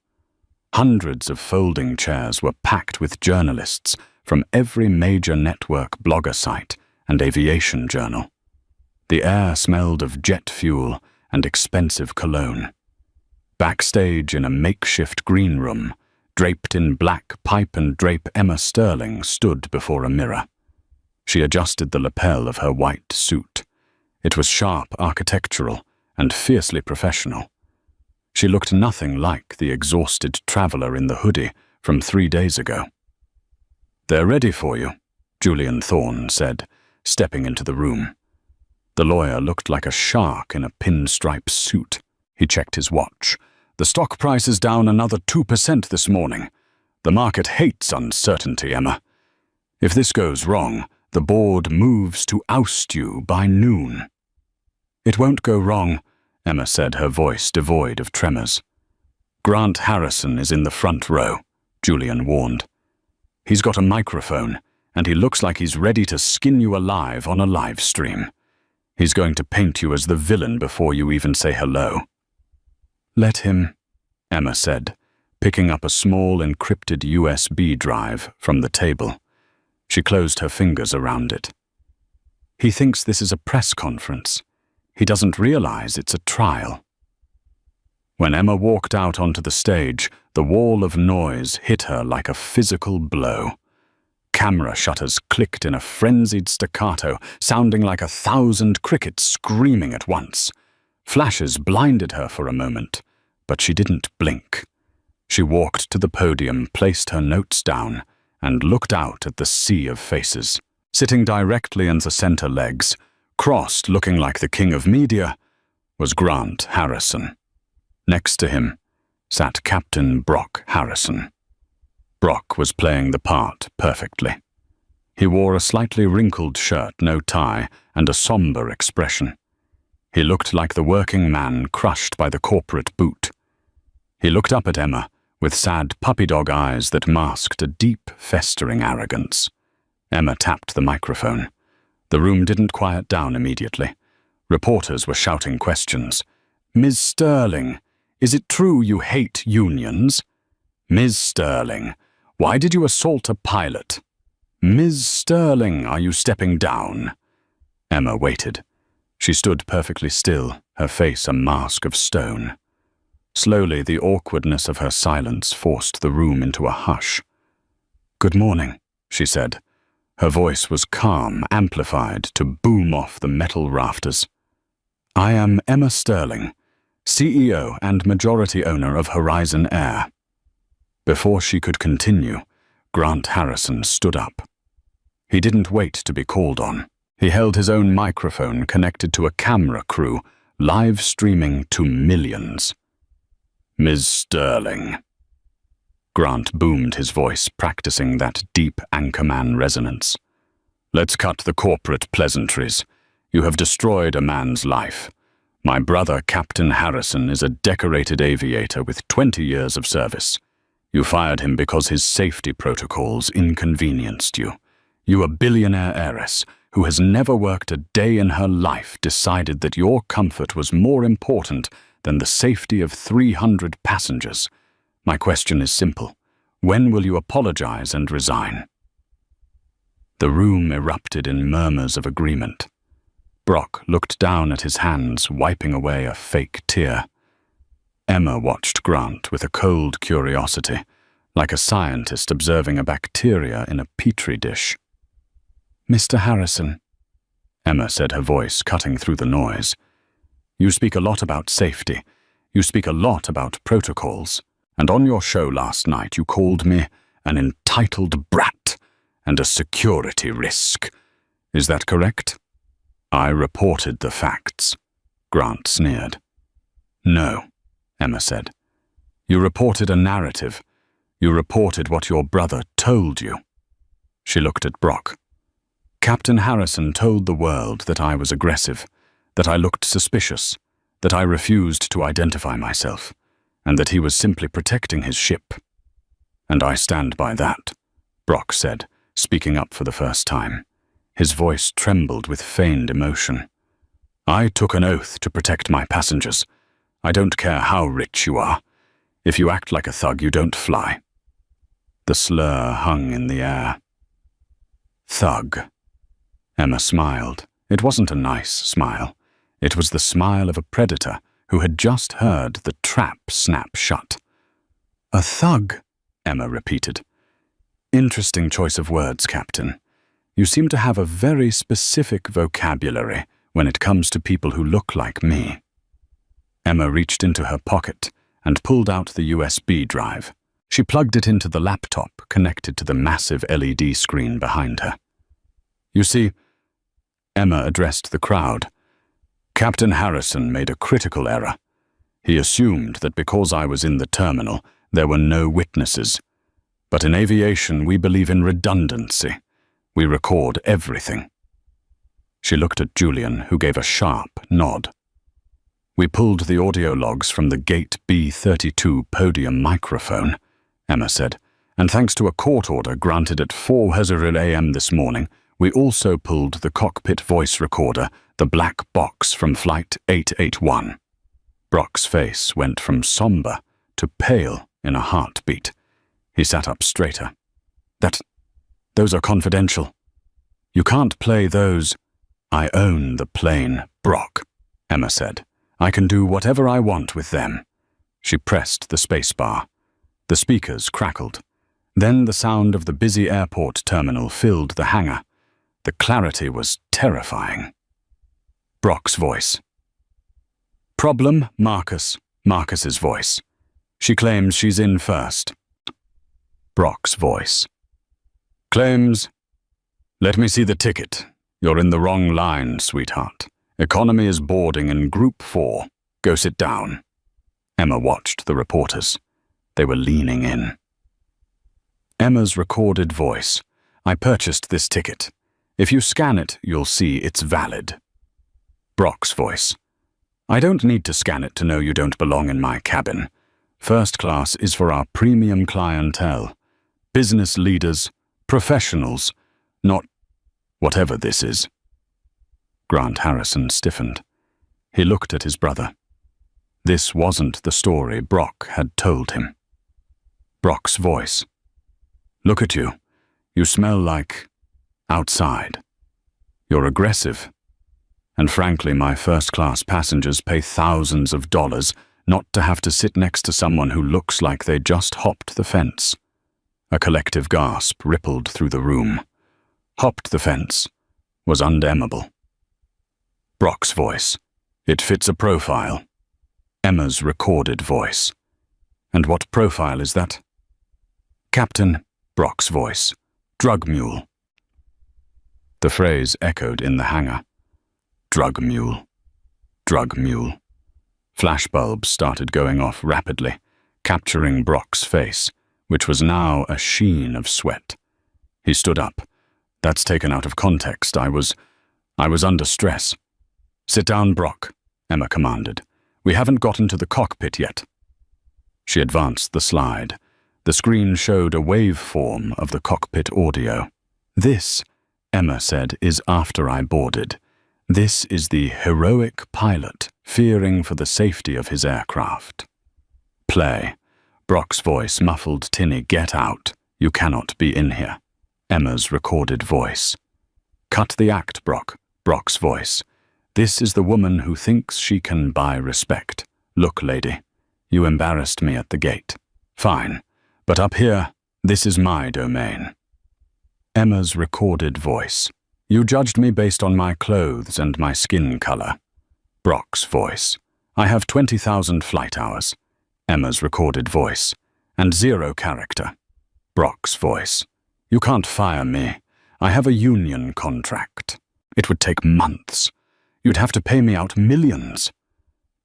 Hundreds of folding chairs were packed with journalists from every major network blogger site and aviation journal. The air smelled of jet fuel and expensive cologne. Backstage in a makeshift green room, draped in black pipe and drape, Emma Sterling stood before a mirror. She adjusted the lapel of her white suit. It was sharp, architectural, and fiercely professional. She looked nothing like the exhausted traveler in the hoodie from 3 days ago. "They're ready for you," Julian Thorne said, stepping into the room. The lawyer looked like a shark in a pinstripe suit. He checked his watch. "The stock price is down another 2% this morning. The market hates uncertainty, Emma. If this goes wrong, the board moves to oust you by noon." "It won't go wrong," Emma said, her voice devoid of tremors. "Grant Harrison is in the front row," Julian warned. "He's got a microphone, and he looks like he's ready to skin you alive on a live stream. He's going to paint you as the villain before you even say hello." "Let him," Emma said, picking up a small encrypted USB drive from the table. She closed her fingers around it. "He thinks this is a press conference. He doesn't realize it's a trial." When Emma walked out onto the stage, the wall of noise hit her like a physical blow. Camera shutters clicked in a frenzied staccato, sounding like 1,000 crickets screaming at once. Flashes blinded her for a moment, but she didn't blink. She walked to the podium, placed her notes down, and looked out at the sea of faces. Sitting directly in the center legs, crossed looking like the king of media, was Grant Harrison. Next to him sat Captain Brock Harrison. Brock was playing the part perfectly. He wore a slightly wrinkled shirt, no tie, and a somber expression. He looked like the working man crushed by the corporate boot. He looked up at Emma with sad puppy dog eyes that masked a deep, festering arrogance. Emma tapped the microphone. The room didn't quiet down immediately. Reporters were shouting questions. "Ms. Sterling, is it true you hate unions? Ms. Sterling, why did you assault a pilot? Ms. Sterling, are you stepping down?" Emma waited. She stood perfectly still, her face a mask of stone. Slowly, the awkwardness of her silence forced the room into a hush. "Good morning," she said. Her voice was calm, amplified to boom off the metal rafters. "I am Emma Sterling, CEO and majority owner of Horizon Air." Before she could continue, Grant Harrison stood up. He didn't wait to be called on. He held his own microphone connected to a camera crew, live streaming to millions. "Ms. Sterling." Grant boomed his voice, practicing that deep anchorman resonance. "Let's cut the corporate pleasantries. You have destroyed a man's life. My brother, Captain Harrison, is a decorated aviator with 20 years of service. You fired him because his safety protocols inconvenienced you. You, a billionaire heiress who has never worked a day in her life, decided that your comfort was more important than the safety of 300 passengers. My question is simple. When will you apologize and resign?" The room erupted in murmurs of agreement. Brock looked down at his hands, wiping away a fake tear. Emma watched Grant with a cold curiosity, like a scientist observing a bacteria in a petri dish. "Mr. Harrison," Emma said, her voice cutting through the noise, "you speak a lot about safety. You speak a lot about protocols. And on your show last night you called me an entitled brat and a security risk. Is that correct?" "I reported the facts," Grant sneered. "No," Emma said. "You reported a narrative. You reported what your brother told you." She looked at Brock. "Captain Harrison told the world that I was aggressive, that I looked suspicious, that I refused to identify myself, and that he was simply protecting his ship. And I stand by that," Brock said, speaking up for the first time. His voice trembled with feigned emotion. "I took an oath to protect my passengers. I don't care how rich you are. If you act like a thug, you don't fly." The slur hung in the air. "Thug." Emma smiled. It wasn't a nice smile. It was the smile of a predator who had just heard the trap snap shut. "A thug," Emma repeated. "Interesting choice of words, Captain. You seem to have a very specific vocabulary when it comes to people who look like me." Emma reached into her pocket and pulled out the USB drive. She plugged it into the laptop connected to the massive LED screen behind her. "You see," Emma addressed the crowd, "Captain Harrison made a critical error. He assumed that because I was in the terminal, there were no witnesses. But in aviation, we believe in redundancy. We record everything." She looked at Julian, who gave a sharp nod. "We pulled the audio logs from the Gate B32 podium microphone," Emma said, "and thanks to a court order granted at 4:00 a.m. this morning, we also pulled the cockpit voice recorder, the black box from Flight 881. Brock's face went from somber to pale in a heartbeat. He sat up straighter. Those are confidential. You can't play those." "I own the plane, Brock," Emma said. "I can do whatever I want with them." She pressed the spacebar. The speakers crackled. Then the sound of the busy airport terminal filled the hangar. The clarity was terrifying. Brock's voice. "Problem, Marcus." Marcus's voice. "She claims she's in first." Brock's voice. "Claims? Let me see the ticket. You're in the wrong line, sweetheart. Economy is boarding in Group 4. Go sit down." Emma watched the reporters. They were leaning in. Emma's recorded voice. "I purchased this ticket. If you scan it, you'll see it's valid." Brock's voice. "I don't need to scan it to know you don't belong in my cabin. First class is for our premium clientele. Business leaders, professionals, not whatever this is." Grant Harrison stiffened. He looked at his brother. This wasn't the story Brock had told him. Brock's voice. "Look at you. You smell like outside. You're aggressive. And frankly, my first-class passengers pay thousands of dollars not to have to sit next to someone who looks like they just hopped the fence." A collective gasp rippled through the room. "Hopped the fence" was undemnable. Brock's voice. "It fits a profile." Emma's recorded voice. "And what profile is that?" "Captain," Brock's voice. "Drug mule." The phrase echoed in the hangar. Drug mule. Drug mule. Flashbulbs started going off rapidly, capturing Brock's face, which was now a sheen of sweat. He stood up. That's taken out of context. I was under stress. Sit down, Brock, Emma commanded. We haven't gotten to the cockpit yet. She advanced the slide. The screen showed a waveform of the cockpit audio. This, Emma said, is after I boarded. This is the heroic pilot fearing for the safety of his aircraft. Play. Brock's voice muffled tinny. Get out. You cannot be in here. Emma's recorded voice. Cut the act, Brock. Brock's voice. This is the woman who thinks she can buy respect. Look, lady, you embarrassed me at the gate. Fine, but up here, this is my domain. Emma's recorded voice. You judged me based on my clothes and my skin color. Brock's voice. I have 20,000 flight hours. Emma's recorded voice. And 0 character. Brock's voice. You can't fire me. I have a union contract. It would take months. You'd have to pay me out millions.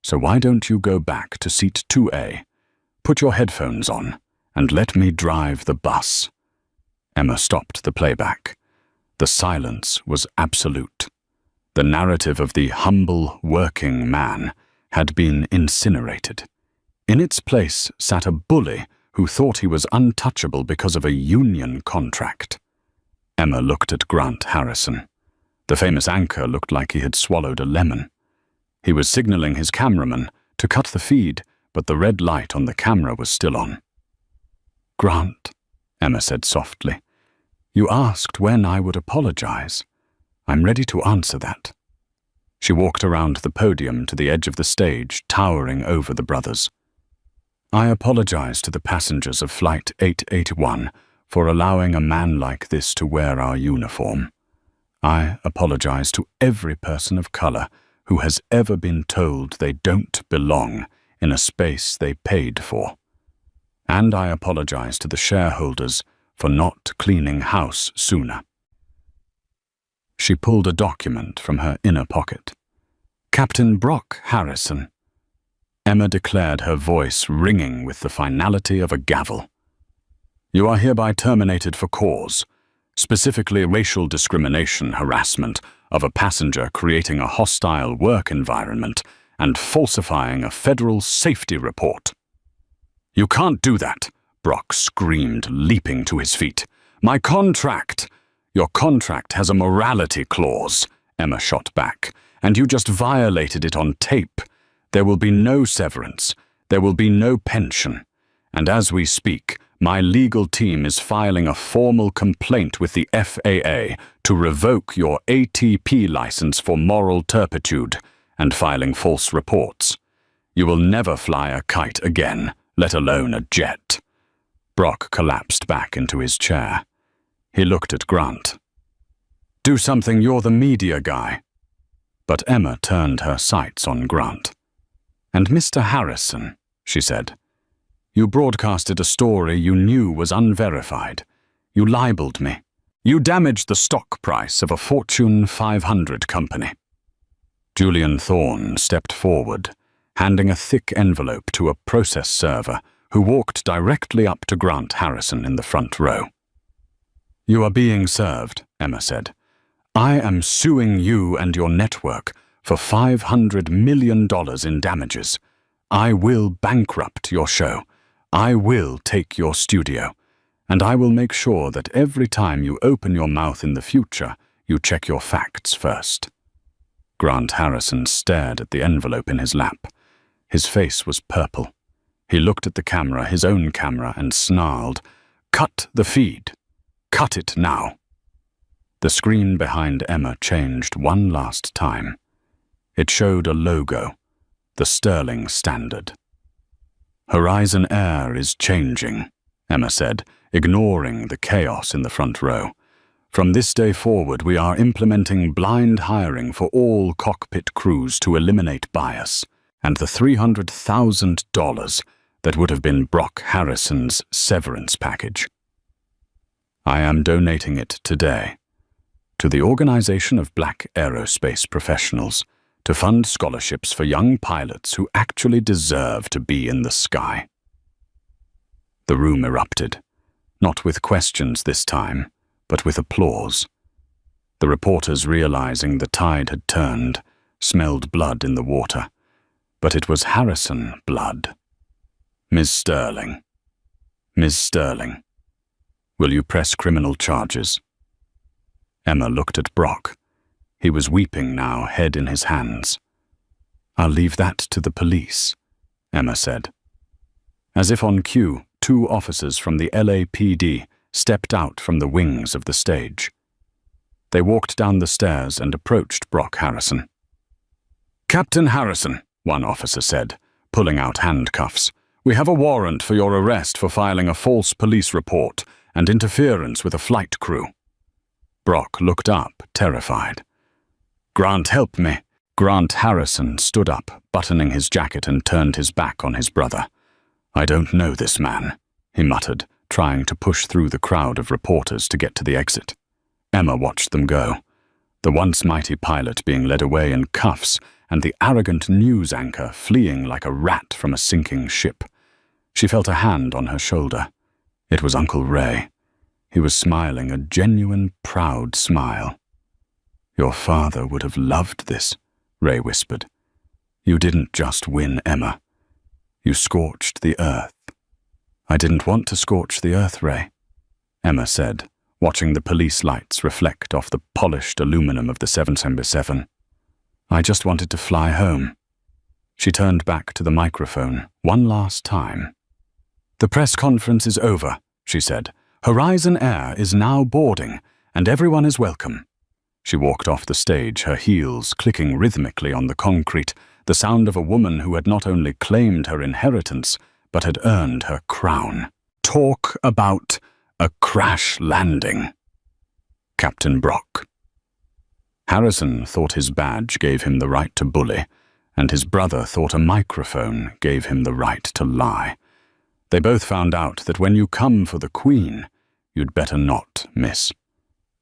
So why don't you go back to seat 2A? Put your headphones on and let me drive the bus. Emma stopped the playback. The silence was absolute. The narrative of the humble working man had been incinerated. In its place sat a bully who thought he was untouchable because of a union contract. Emma looked at Grant Harrison. The famous anchor looked like he had swallowed a lemon. He was signaling his cameraman to cut the feed, but the red light on the camera was still on. Grant, Emma said softly, you asked when I would apologize. I'm ready to answer that. She walked around the podium to the edge of the stage, towering over the brothers. I apologize to the passengers of Flight 881 for allowing a man like this to wear our uniform. I apologize to every person of color who has ever been told they don't belong in a space they paid for. And I apologize to the shareholders for not cleaning house sooner. She pulled a document from her inner pocket. Captain Brock Harrison. Emma declared, her voice ringing with the finality of a gavel. You are hereby terminated for cause, specifically racial discrimination, harassment of a passenger creating a hostile work environment and falsifying a federal safety report. You can't do that, Brock screamed, leaping to his feet. My contract! Your contract has a morality clause, Emma shot back, and you just violated it on tape. There will be no severance. There will be no pension. And as we speak, my legal team is filing a formal complaint with the FAA to revoke your ATP license for moral turpitude and filing false reports. You will never fly a kite again, let alone a jet. Brock collapsed back into his chair. He looked at Grant. Do something, you're the media guy. But Emma turned her sights on Grant. And Mr. Harrison, she said, you broadcasted a story you knew was unverified. You libeled me. You damaged the stock price of a Fortune 500 company. Julian Thorne stepped forward, handing a thick envelope to a process server who walked directly up to Grant Harrison in the front row. You are being served, Emma said. I am suing you and your network for $500 million in damages. I will bankrupt your show. I will take your studio. And I will make sure that every time you open your mouth in the future, you check your facts first. Grant Harrison stared at the envelope in his lap. His face was purple. He looked at the camera, his own camera, and snarled, Cut the feed. Cut it now. The screen behind Emma changed one last time. It showed a logo, the Sterling Standard. Horizon Air is changing, Emma said, ignoring the chaos in the front row. From this day forward, we are implementing blind hiring for all cockpit crews to eliminate bias, and the $300,000 that would have been Brock Harrison's severance package. I am donating it today. to the Organization of Black Aerospace Professionals, to fund scholarships for young pilots who actually deserve to be in the sky. The room erupted, not with questions this time, but with applause. The reporters, realizing the tide had turned, smelled blood in the water, but it was Harrison blood. Ms. Sterling. Ms. Sterling, will you press criminal charges? Emma looked at Brock. He was weeping now, head in his hands. I'll leave that to the police, Emma said. As if on cue, 2 officers from the LAPD stepped out from the wings of the stage. They walked down the stairs and approached Brock Harrison. Captain Harrison, one officer said, pulling out handcuffs, we have a warrant for your arrest for filing a false police report and interference with a flight crew. Brock looked up, terrified. Grant, help me. Grant Harrison stood up, buttoning his jacket, and turned his back on his brother. I don't know this man, he muttered, trying to push through the crowd of reporters to get to the exit. Emma watched them go, the once mighty pilot being led away in cuffs and the arrogant news anchor fleeing like a rat from a sinking ship. She felt a hand on her shoulder. It was Uncle Ray. He was smiling a genuine, proud smile. Your father would have loved this, Ray whispered. You didn't just win, Emma. You scorched the earth. I didn't want to scorch the earth, Ray, Emma said, watching the police lights reflect off the polished aluminum of the 777. I just wanted to fly home. She turned back to the microphone one last time. The press conference is over, she said. Horizon Air is now boarding, and everyone is welcome. She walked off the stage, her heels clicking rhythmically on the concrete, the sound of a woman who had not only claimed her inheritance, but had earned her crown. Talk about a crash landing. Captain Brock. Harrison thought his badge gave him the right to bully, and his brother thought a microphone gave him the right to lie. They both found out that when you come for the Queen, you'd better not miss.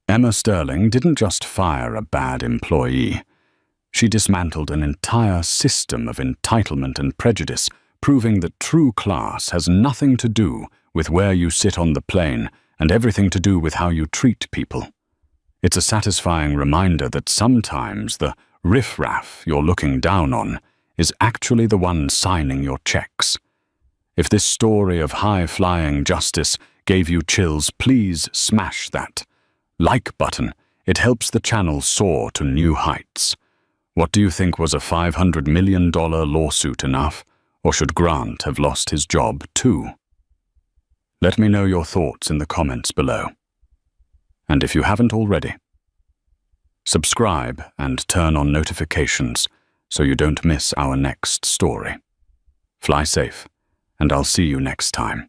Emma Sterling didn't just fire a bad employee. She dismantled an entire system of entitlement and prejudice, proving that true class has nothing to do with where you sit on the plane and everything to do with how you treat people. It's a satisfying reminder that sometimes the riffraff you're looking down on is actually the one signing your checks. If this story of high-flying justice gave you chills, please smash that like button. It helps the channel soar to new heights. What do you think, was a $500 million lawsuit enough? Or should Grant have lost his job too? Let me know your thoughts in the comments below. And if you haven't already, subscribe and turn on notifications so you don't miss our next story. Fly safe, and I'll see you next time.